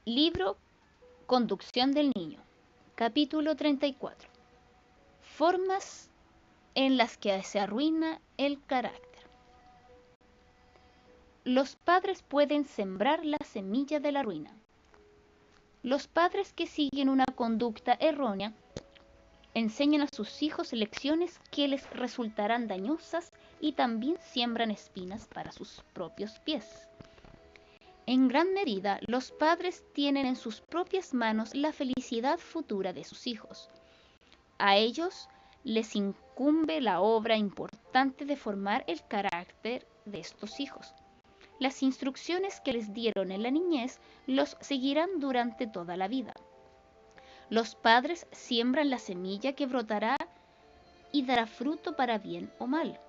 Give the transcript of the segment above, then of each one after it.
Libro Conducción del Niño, capítulo 34. Formas en las que se arruina el carácter. Los padres pueden sembrar la semilla de la ruina. Los padres que siguen una conducta errónea enseñan a sus hijos lecciones que les resultarán dañosas y también siembran espinas para sus propios pies. En gran medida, los padres tienen en sus propias manos la felicidad futura de sus hijos. A ellos les incumbe la obra importante de formar el carácter de estos hijos. Las instrucciones que les dieron en la niñez los seguirán durante toda la vida. Los padres siembran la semilla que brotará y dará fruto para bien o mal.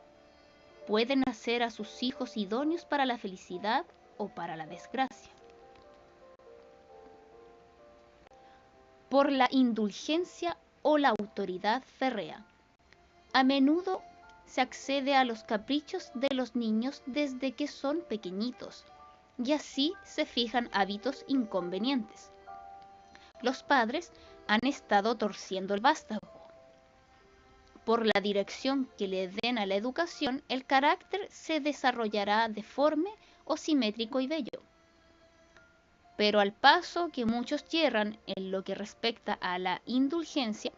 Pueden hacer a sus hijos idóneos para la felicidad o para la desgracia. Por la indulgencia o la autoridad férrea. A menudo se accede a los caprichos de los niños desde que son pequeñitos, y así se fijan hábitos inconvenientes. Los padres han estado torciendo el vástago. Por la dirección que le den a la educación, el carácter se desarrollará deforme o simétrico y bello. Pero al paso que muchos yerran en lo que respecta a la indulgencia,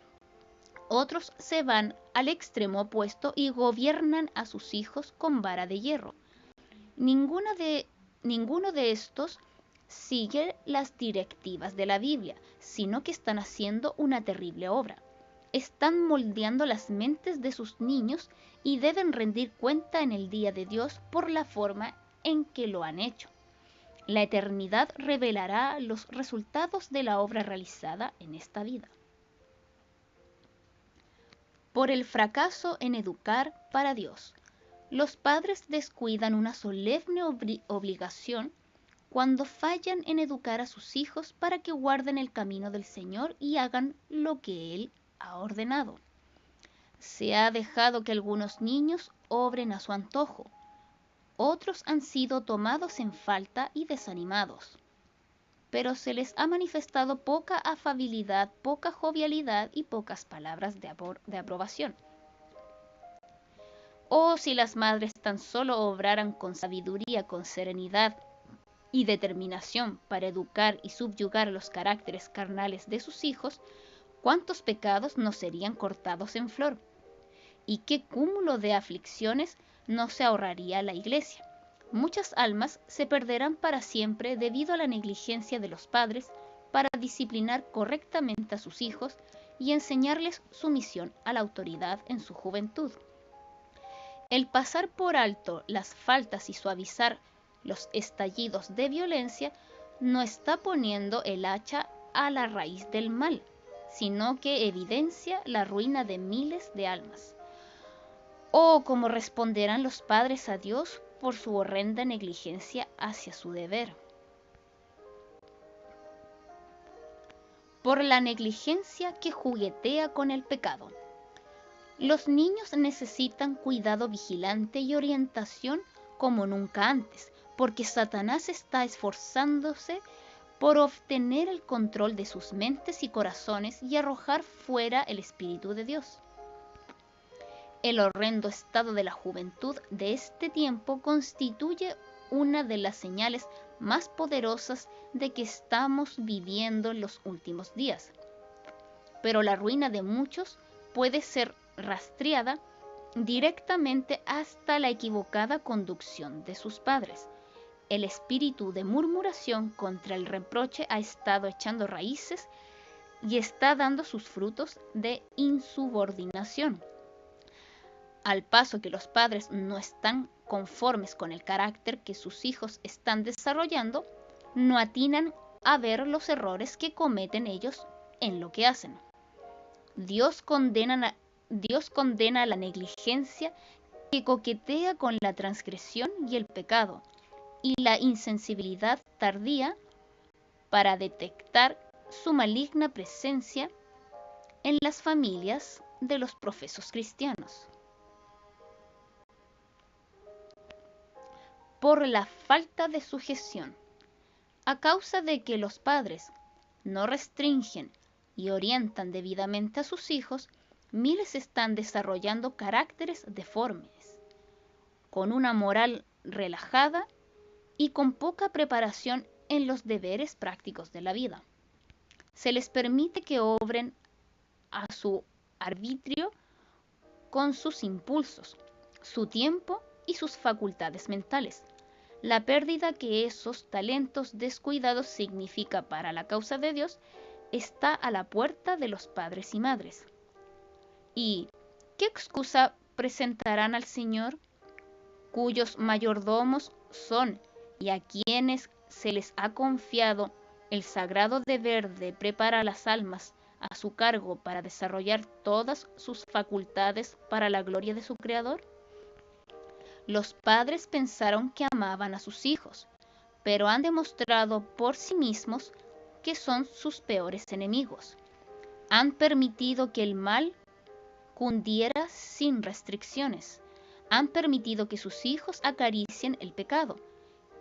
otros se van al extremo opuesto y gobiernan a sus hijos con vara de hierro. Ninguno de estos sigue las directivas de la Biblia, sino que están haciendo una terrible obra. Están moldeando las mentes de sus niños y deben rendir cuenta en el día de Dios por la forma en que lo han hecho. La eternidad revelará los resultados de la obra realizada en esta vida. Por el fracaso en educar para Dios. Los padres descuidan una solemne obligación cuando fallan en educar a sus hijos para que guarden el camino del Señor y hagan lo que Él ha ordenado. Se ha dejado que algunos niños obren a su antojo. Otros han sido tomados en falta y desanimados. Pero se les ha manifestado poca afabilidad, poca jovialidad y pocas palabras de aprobación. Oh, si las madres tan solo obraran con sabiduría, con serenidad y determinación para educar y subyugar los caracteres carnales de sus hijos, cuántos pecados no serían cortados en flor, y qué cúmulo de aflicciones no se ahorraría la Iglesia. Muchas almas se perderán para siempre debido a la negligencia de los padres para disciplinar correctamente a sus hijos y enseñarles sumisión a la autoridad en su juventud. El pasar por alto las faltas y suavizar los estallidos de violencia no está poniendo el hacha a la raíz del mal, sino que evidencia la ruina de miles de almas. Oh, cómo responderán los padres a Dios por su horrenda negligencia hacia su deber. Por la negligencia que juguetea con el pecado. Los niños necesitan cuidado vigilante y orientación como nunca antes, porque Satanás está esforzándose por obtener el control de sus mentes y corazones y arrojar fuera el Espíritu de Dios. El horrendo estado de la juventud de este tiempo constituye una de las señales más poderosas de que estamos viviendo en los últimos días. Pero la ruina de muchos puede ser rastreada directamente hasta la equivocada conducción de sus padres. El espíritu de murmuración contra el reproche ha estado echando raíces y está dando sus frutos de insubordinación. Al paso que los padres no están conformes con el carácter que sus hijos están desarrollando, no atinan a ver los errores que cometen ellos en lo que hacen. Dios condena la negligencia que coquetea con la transgresión y el pecado, y la insensibilidad tardía para detectar su maligna presencia en las familias de los profesos cristianos. Por la falta de sujeción. A causa de que los padres no restringen y orientan debidamente a sus hijos, miles están desarrollando caracteres deformes, con una moral relajada y con poca preparación en los deberes prácticos de la vida. Se les permite que obren a su arbitrio con sus impulsos, su tiempo y sus facultades mentales. La pérdida que esos talentos descuidados significa para la causa de Dios está a la puerta de los padres y madres. ¿Y qué excusa presentarán al Señor, cuyos mayordomos son y a quienes se les ha confiado el sagrado deber de preparar las almas a su cargo para desarrollar todas sus facultades para la gloria de su Creador? Los padres pensaron que amaban a sus hijos, pero han demostrado por sí mismos que son sus peores enemigos. Han permitido que el mal cundiera sin restricciones. Han permitido que sus hijos acaricien el pecado,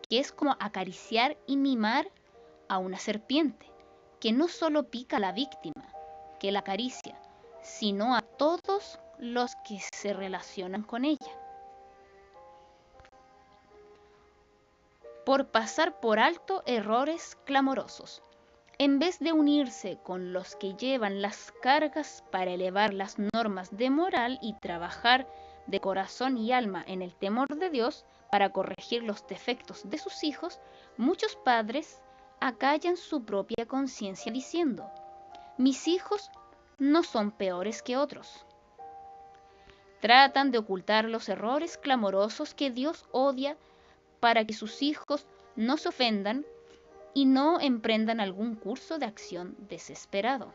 que es como acariciar y mimar a una serpiente, que no solo pica a la víctima, que la acaricia, sino a todos los que se relacionan con ella. Por pasar por alto errores clamorosos, en vez de unirse con los que llevan las cargas para elevar las normas de moral y trabajar de corazón y alma en el temor de Dios para corregir los defectos de sus hijos, muchos padres acallan su propia conciencia diciendo: mis hijos no son peores que otros. Tratan de ocultar los errores clamorosos que Dios odia para que sus hijos no se ofendan y no emprendan algún curso de acción desesperado.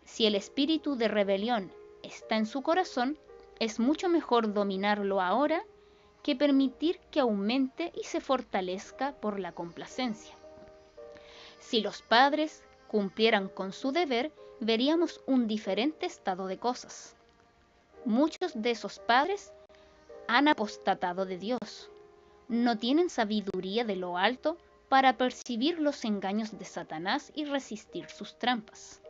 Si el espíritu de rebelión está en su corazón, es mucho mejor dominarlo ahora que permitir que aumente y se fortalezca por la complacencia. Si los padres cumplieran con su deber, veríamos un diferente estado de cosas. Muchos de esos padres han apostatado de Dios. No tienen sabiduría de lo alto para percibir los engaños de Satanás y resistir sus trampas.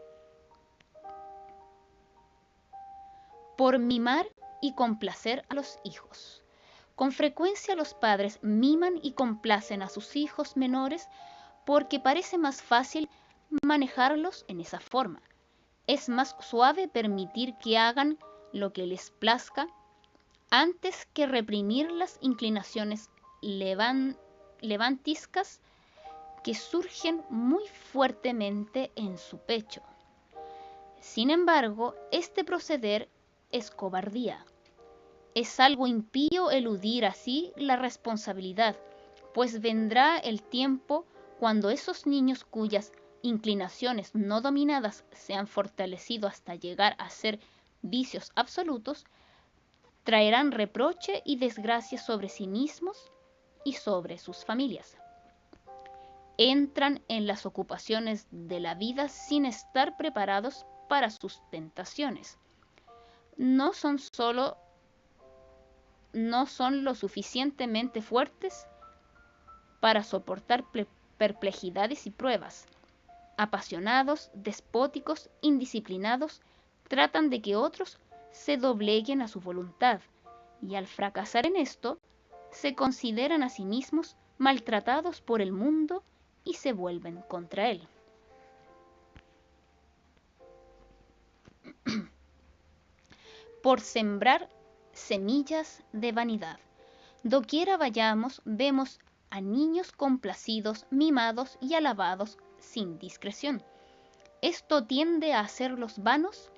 Por mimar y complacer a los hijos. Con frecuencia los padres miman y complacen a sus hijos menores porque parece más fácil manejarlos en esa forma. Es más suave permitir que hagan lo que les plazca antes que reprimir las inclinaciones levantiscas que surgen muy fuertemente en su pecho. Sin embargo, este proceder es cobardía. Es algo impío eludir así la responsabilidad, pues vendrá el tiempo cuando esos niños cuyas inclinaciones no dominadas se han fortalecido hasta llegar a ser vicios absolutos, traerán reproche y desgracia sobre sí mismos y sobre sus familias. Entran en las ocupaciones de la vida sin estar preparados para sus tentaciones. No son lo suficientemente fuertes para soportar perplejidades y pruebas. Apasionados, despóticos, indisciplinados, tratan de que otros se dobleguen a su voluntad, y al fracasar en esto, se consideran a sí mismos maltratados por el mundo y se vuelven contra él. Por sembrar semillas de vanidad. Doquiera vayamos, vemos a niños complacidos, mimados y alabados sin discreción. Esto tiende a hacerlos vanos,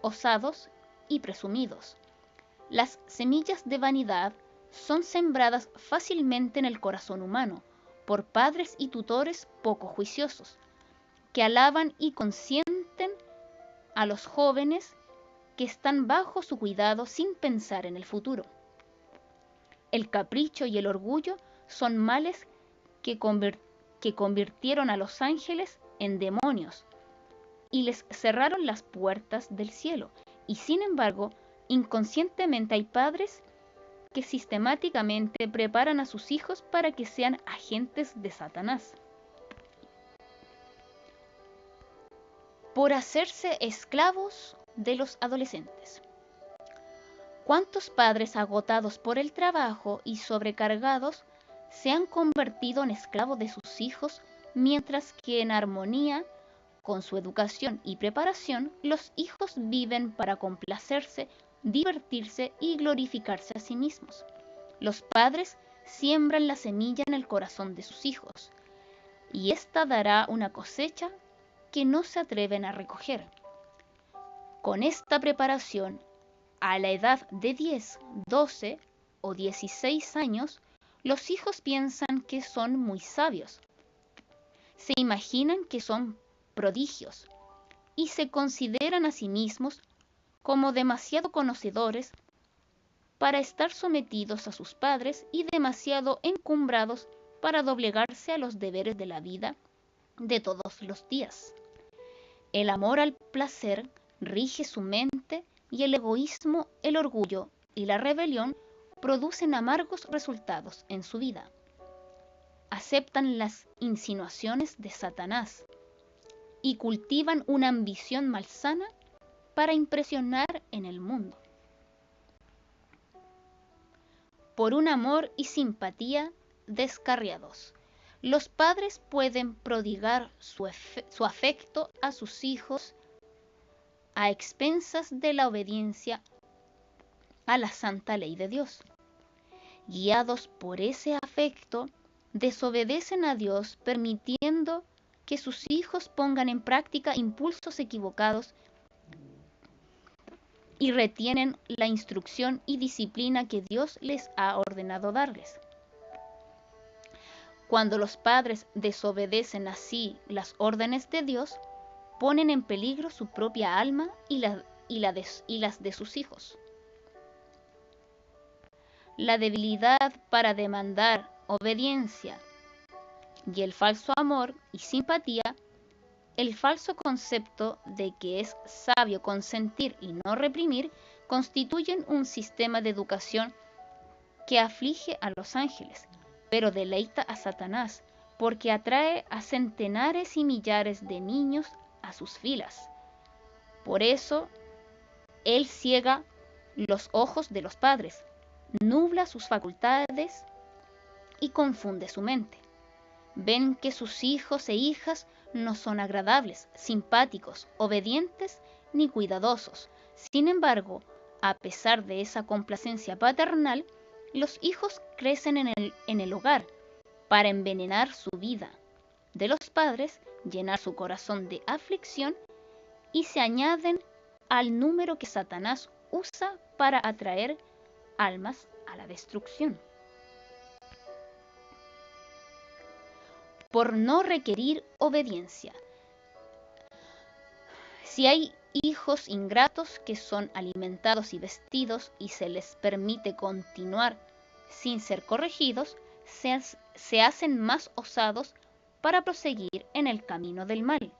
osados y presumidos. Las semillas de vanidad son sembradas fácilmente en el corazón humano por padres y tutores poco juiciosos, que alaban y consienten a los jóvenes que están bajo su cuidado sin pensar en el futuro. El capricho y el orgullo son males que convirtieron a los ángeles en demonios y les cerraron las puertas del cielo. Y sin embargo, inconscientemente hay padres que sistemáticamente preparan a sus hijos para que sean agentes de Satanás. Por hacerse esclavos de los adolescentes. ¿Cuántos padres agotados por el trabajo y sobrecargados se han convertido en esclavos de sus hijos, mientras que en armonía con su educación y preparación, los hijos viven para complacerse, divertirse y glorificarse a sí mismos? Los padres siembran la semilla en el corazón de sus hijos, y ésta dará una cosecha que no se atreven a recoger. Con esta preparación, a la edad de 10, 12 o 16 años, los hijos piensan que son muy sabios, se imaginan que son prodigios y se consideran a sí mismos como demasiado conocedores para estar sometidos a sus padres y demasiado encumbrados para doblegarse a los deberes de la vida de todos los días. El amor al placer rige su mente y el egoísmo, el orgullo y la rebelión producen amargos resultados en su vida. Aceptan las insinuaciones de Satanás y cultivan una ambición malsana para impresionar en el mundo. Por un amor y simpatía descarriados, los padres pueden prodigar su afecto a sus hijos a expensas de la obediencia a la santa ley de Dios. Guiados por ese afecto, desobedecen a Dios, permitiendo que sus hijos pongan en práctica impulsos equivocados y retienen la instrucción y disciplina que Dios les ha ordenado darles. Cuando los padres desobedecen así las órdenes de Dios, ponen en peligro su propia alma y las de sus hijos. La debilidad para demandar obediencia y el falso amor y simpatía, el falso concepto de que es sabio consentir y no reprimir, constituyen un sistema de educación que aflige a los ángeles, pero deleita a Satanás, porque atrae a centenares y millares de niños a sus filas. Por eso, él ciega los ojos de los padres, nubla sus facultades y confunde su mente. Ven que sus hijos e hijas no son agradables, simpáticos, obedientes ni cuidadosos. Sin embargo, a pesar de esa complacencia paternal, los hijos crecen en el hogar para envenenar su vida de los padres, llenar su corazón de aflicción y se añaden al número que Satanás usa para atraer almas a la destrucción. Por no requerir obediencia. Si hay hijos ingratos que son alimentados y vestidos y se les permite continuar sin ser corregidos, se hacen más osados para proseguir en el camino del mal.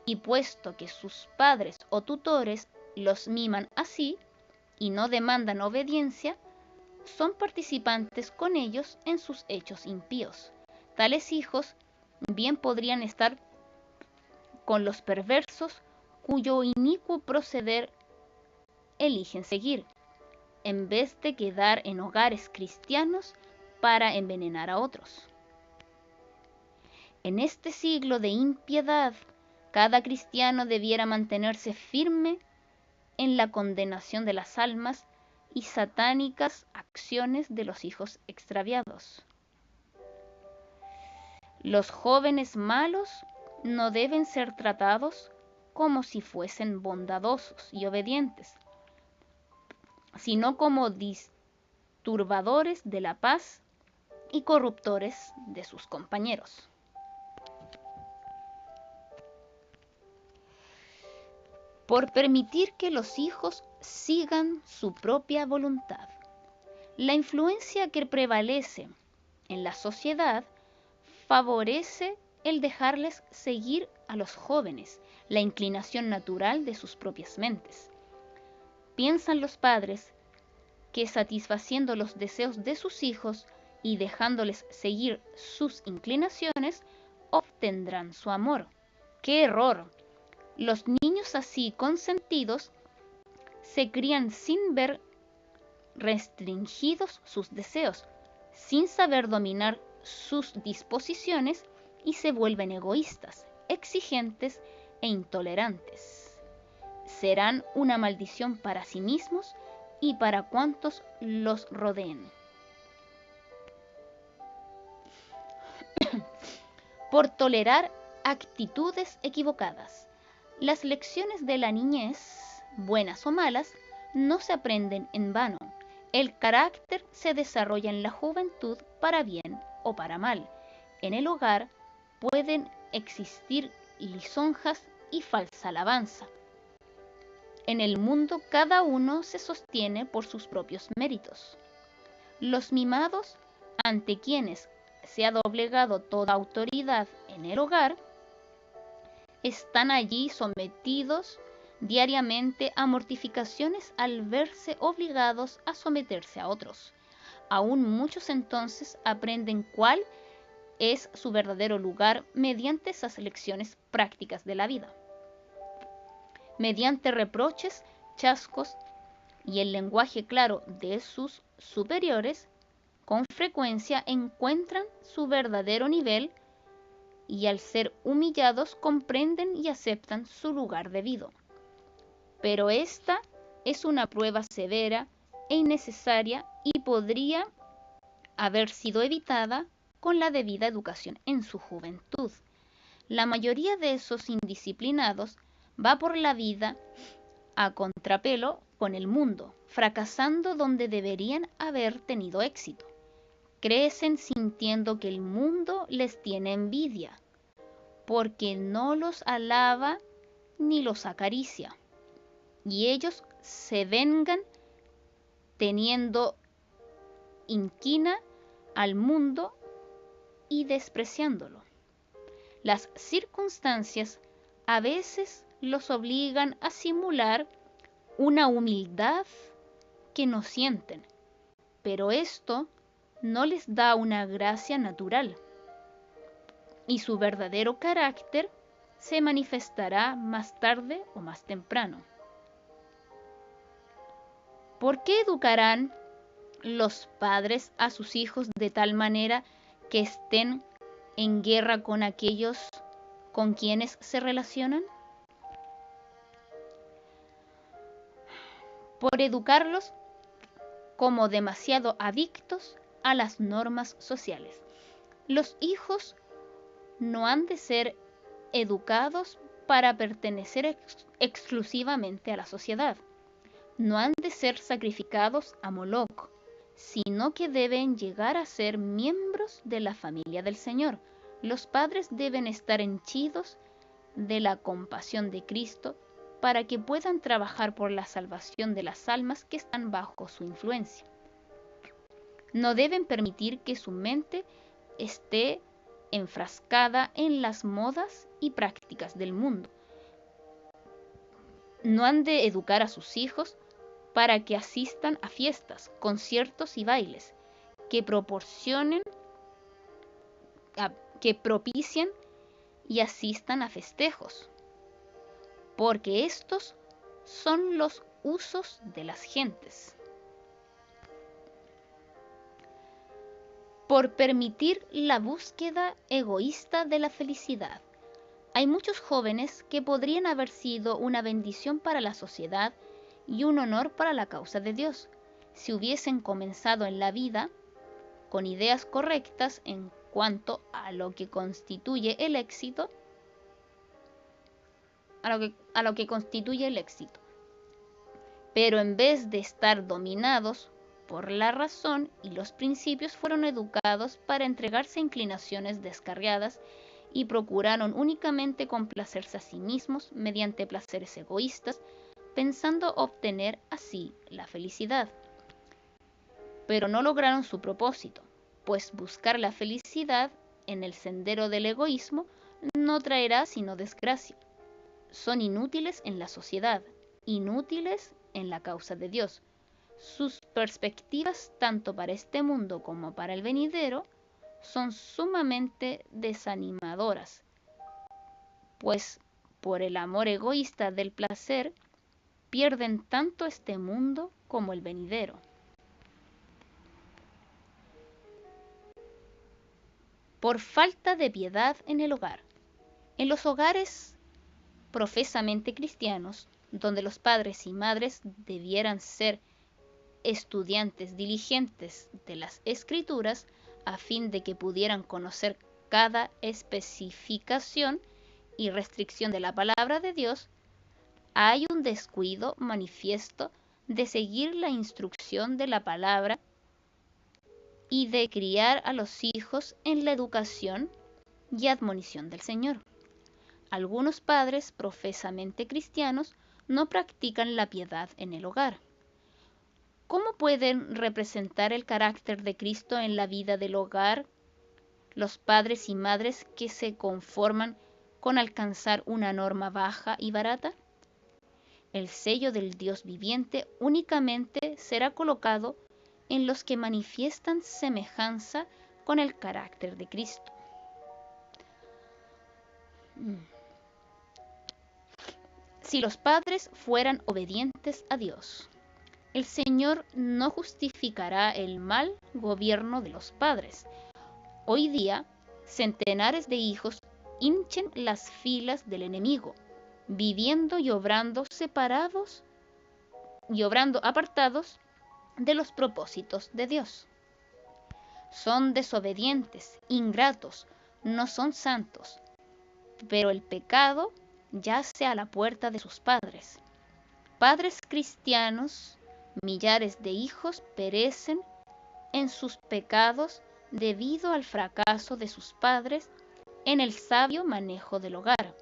Y puesto que sus padres o tutores los miman así y no demandan obediencia, son participantes con ellos en sus hechos impíos. Tales hijos bien podrían estar con los perversos cuyo inicuo proceder eligen seguir, en vez de quedar en hogares cristianos para envenenar a otros. En este siglo de impiedad, cada cristiano debiera mantenerse firme en la condenación de las almas y satánicas acciones de los hijos extraviados. Los jóvenes malos no deben ser tratados como si fuesen bondadosos y obedientes, sino como disturbadores de la paz y corruptores de sus compañeros. Por permitir que los hijos sigan su propia voluntad. La influencia que prevalece en la sociedad favorece el dejarles seguir a los jóvenes la inclinación natural de sus propias mentes. Piensan los padres que satisfaciendo los deseos de sus hijos y dejándoles seguir sus inclinaciones, obtendrán su amor. ¡Qué error! Los niños así consentidos se crían sin ver restringidos sus deseos, sin saber dominar sus disposiciones y se vuelven egoístas, exigentes e intolerantes. Serán una maldición para sí mismos y para cuantos los rodeen. Por tolerar actitudes equivocadas. Las lecciones de la niñez, buenas o malas, no se aprenden en vano. El carácter se desarrolla en la juventud para bien o para mal. En el hogar pueden existir lisonjas y falsa alabanza. En el mundo cada uno se sostiene por sus propios méritos. Los mimados, ante quienes se ha doblegado toda autoridad en el hogar, están allí sometidos diariamente a mortificaciones al verse obligados a someterse a otros. Aún muchos entonces aprenden cuál es su verdadero lugar mediante esas lecciones prácticas de la vida. Mediante reproches, chascos y el lenguaje claro de sus superiores, con frecuencia encuentran su verdadero nivel y al ser humillados comprenden y aceptan su lugar debido. Pero esta es una prueba severa e innecesaria y podría haber sido evitada con la debida educación en su juventud. La mayoría de esos indisciplinados va por la vida a contrapelo con el mundo, fracasando donde deberían haber tenido éxito. Crecen sintiendo que el mundo les tiene envidia, porque no los alaba ni los acaricia, y ellos se vengan teniendo inquina al mundo y despreciándolo. Las circunstancias a veces los obligan a simular una humildad que no sienten, pero esto no les da una gracia natural, y su verdadero carácter se manifestará más tarde o más temprano. ¿Por qué educarán los padres a sus hijos de tal manera que estén en guerra con aquellos con quienes se relacionan? Por educarlos como demasiado adictos a las normas sociales. Los hijos no han de ser educados para pertenecer exclusivamente a la sociedad. No han de ser sacrificados a Moloch, sino que deben llegar a ser miembros de la familia del Señor. Los padres deben estar henchidos de la compasión de Cristo para que puedan trabajar por la salvación de las almas que están bajo su influencia. No deben permitir que su mente esté enfrascada en las modas y prácticas del mundo. No han de educar a sus hijos para que asistan a fiestas, conciertos y bailes, que propicien y asistan a festejos, porque estos son los usos de las gentes. Por permitir la búsqueda egoísta de la felicidad. Hay muchos jóvenes que podrían haber sido una bendición para la sociedad y un honor para la causa de Dios, si hubiesen comenzado en la vida con ideas correctas en cuanto a lo que constituye el éxito, Pero en vez de estar dominados por la razón y los principios, fueron educados para entregarse a inclinaciones descarriadas y procuraron únicamente complacerse a sí mismos mediante placeres egoístas, pensando obtener así la felicidad. Pero no lograron su propósito, pues buscar la felicidad en el sendero del egoísmo no traerá sino desgracia. Son inútiles en la sociedad, inútiles en la causa de Dios. sus perspectivas tanto para este mundo como para el venidero son sumamente desanimadoras, pues por el amor egoísta del placer pierden tanto este mundo como el venidero. Por falta de piedad en el hogar. En los hogares profesamente cristianos, donde los padres y madres debieran ser estudiantes diligentes de las Escrituras a fin de que pudieran conocer cada especificación y restricción de la palabra de Dios, hay un descuido manifiesto de seguir la instrucción de la palabra y de criar a los hijos en la educación y admonición del Señor. Algunos padres profesamente cristianos no practican la piedad en el hogar. ¿Cómo pueden representar el carácter de Cristo en la vida del hogar los padres y madres que se conforman con alcanzar una norma baja y barata? El sello del Dios viviente únicamente será colocado en los que manifiestan semejanza con el carácter de Cristo. Si los padres fueran obedientes a Dios, el Señor no justificará el mal gobierno de los padres. Hoy día, centenares de hijos hinchen las filas del enemigo, viviendo y obrando separados y obrando apartados de los propósitos de Dios. Son desobedientes, ingratos, no son santos, pero el pecado yace a la puerta de sus padres. Padres cristianos, millares de hijos perecen en sus pecados debido al fracaso de sus padres en el sabio manejo del hogar.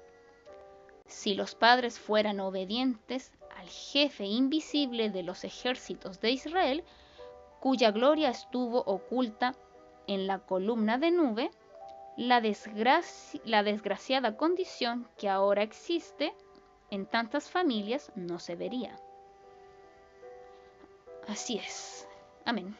Si los padres fueran obedientes al jefe invisible de los ejércitos de Israel, cuya gloria estuvo oculta en la columna de nube, la desgraciada condición que ahora existe en tantas familias no se vería. Así es. Amén.